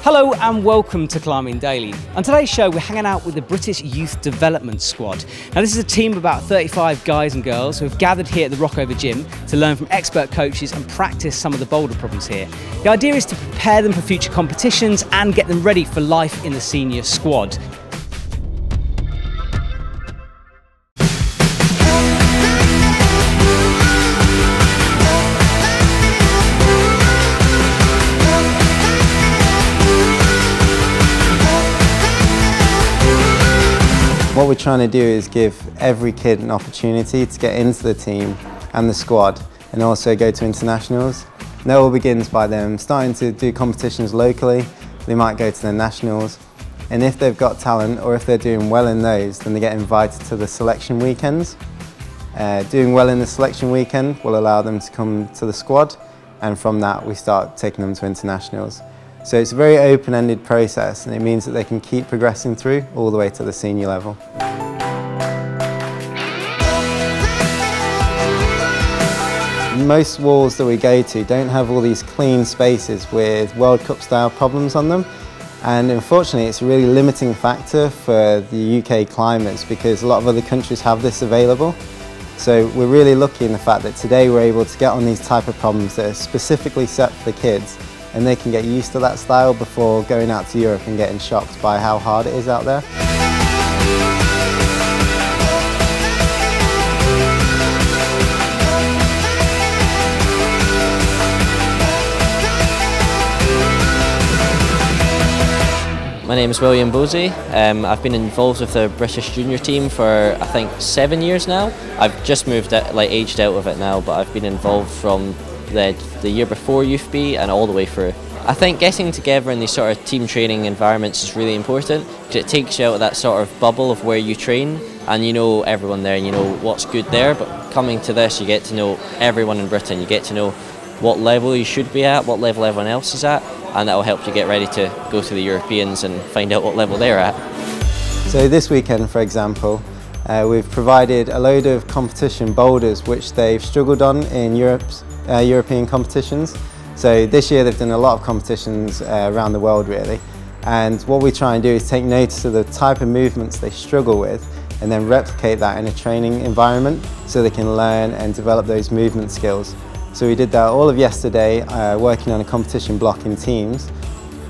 Hello and welcome to Climbing Daily. On today's show we're hanging out with the British Youth Development Squad. Now this is a team of about 35 guys and girls who have gathered here at the Rockover Gym to learn from expert coaches and practice some of the boulder problems here. The idea is to prepare them for future competitions and get them ready for life in the senior squad. What we're trying to do is give every kid an opportunity to get into the team and the squad and also go to internationals. And that all begins by them starting to do competitions locally. They might go to the nationals, and if they've got talent or if they're doing well in those, then they get invited to the selection weekends. Doing well in the selection weekend will allow them to come to the squad, and from that we start taking them to internationals. So it's a very open-ended process, and it means that they can keep progressing through all the way to the senior level. Most walls that we go to don't have all these clean spaces with World Cup style problems on them, and unfortunately it's a really limiting factor for the UK climbers because a lot of other countries have this available. So we're really lucky in the fact that today we're able to get on these type of problems that are specifically set for the kids, and they can get used to that style before going out to Europe and getting shocked by how hard it is out there. My name is William Bosey. I've been involved with the British junior team for I think 7 years now. I've just moved out, aged out of it now, but I've been involved from the year before Youth B and all the way through. I think getting together in these sort of team training environments is really important because it takes you out of that sort of bubble of where you train and you know everyone there and you know what's good there, but coming to this you get to know everyone in Britain, you get to know what level you should be at, what level everyone else is at, and that will help you get ready to go to the Europeans and find out what level they're at. So this weekend, for example, we've provided a load of competition boulders which they've struggled on in European competitions. So this year they've done a lot of competitions around the world really, and what we try and do is take notice of the type of movements they struggle with and then replicate that in a training environment so they can learn and develop those movement skills. So we did that all of yesterday, working on a competition block in teams,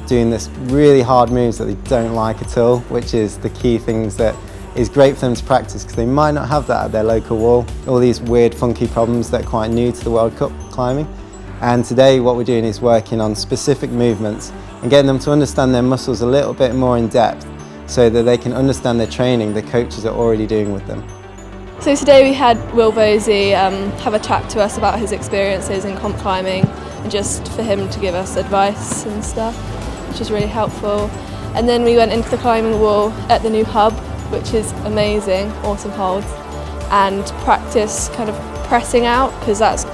doing this really hard moves that they don't like at all, which is the key things that is great for them to practice because they might not have that at their local wall. All these weird funky problems that are quite new to the World Cup climbing. And today what we're doing is working on specific movements and getting them to understand their muscles a little bit more in depth so that they can understand the training the coaches are already doing with them. So today we had Will Bosey have a chat to us about his experiences in comp climbing and just for him to give us advice and stuff, which is really helpful. And then we went into the climbing wall at the new hub, which is amazing, awesome holds, and practice kind of pressing out because that's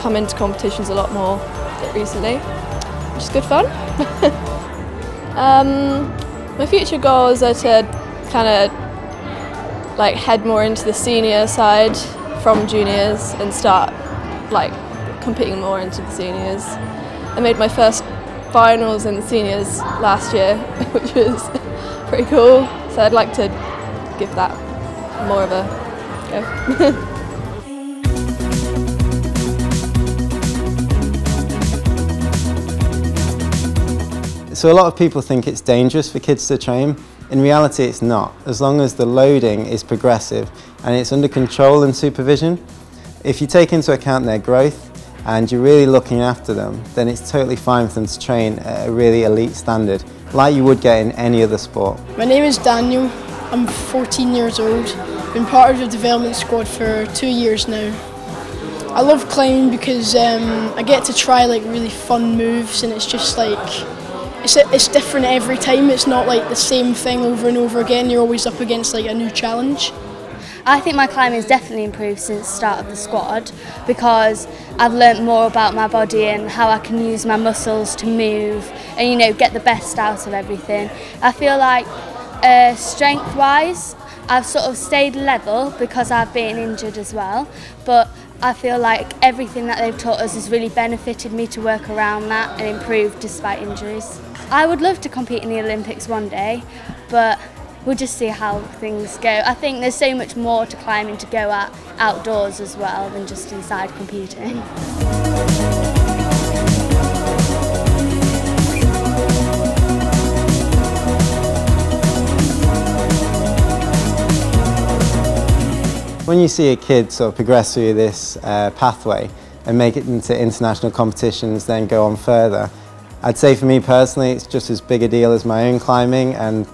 come into competitions a lot more recently, which is good fun. My future goals are to kind of head more into the senior side from juniors and start competing more into the seniors. I made my first finals in the seniors last year, which was pretty cool, so I'd like to give that more of a go. So a lot of people think it's dangerous for kids to train. In reality it's not, as long as the loading is progressive and it's under control and supervision. If you take into account their growth and you're really looking after them, then it's totally fine for them to train at a really elite standard, like you would get in any other sport. My name is Daniel, I'm 14 years old, been part of the development squad for 2 years now. I love climbing because I get to try really fun moves, and it's just it's different every time. It's not the same thing over and over again. You're always up against a new challenge. I think my climbing's definitely improved since the start of the squad because I've learnt more about my body and how I can use my muscles to move and get the best out of everything. I feel like strength-wise I've sort of stayed level because I've been injured as well, but I feel like everything that they've taught us has really benefited me to work around that and improve despite injuries. I would love to compete in the Olympics one day, but we'll just see how things go. I think there's so much more to climbing to go at outdoors as well than just inside competing. When you see a kid sort of progress through this pathway and make it into international competitions, then go on further, I'd say for me personally it's just as big a deal as my own climbing, and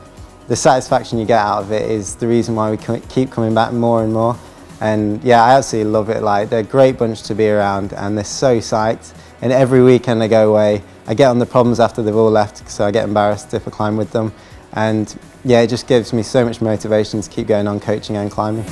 the satisfaction you get out of it is the reason why we keep coming back more and more. And yeah, I absolutely love it. Like, they're a great bunch to be around and they're so psyched, and every weekend I go away, I get on the problems after they've all left, so I get embarrassed if I climb with them, and yeah, it just gives me so much motivation to keep going on coaching and climbing.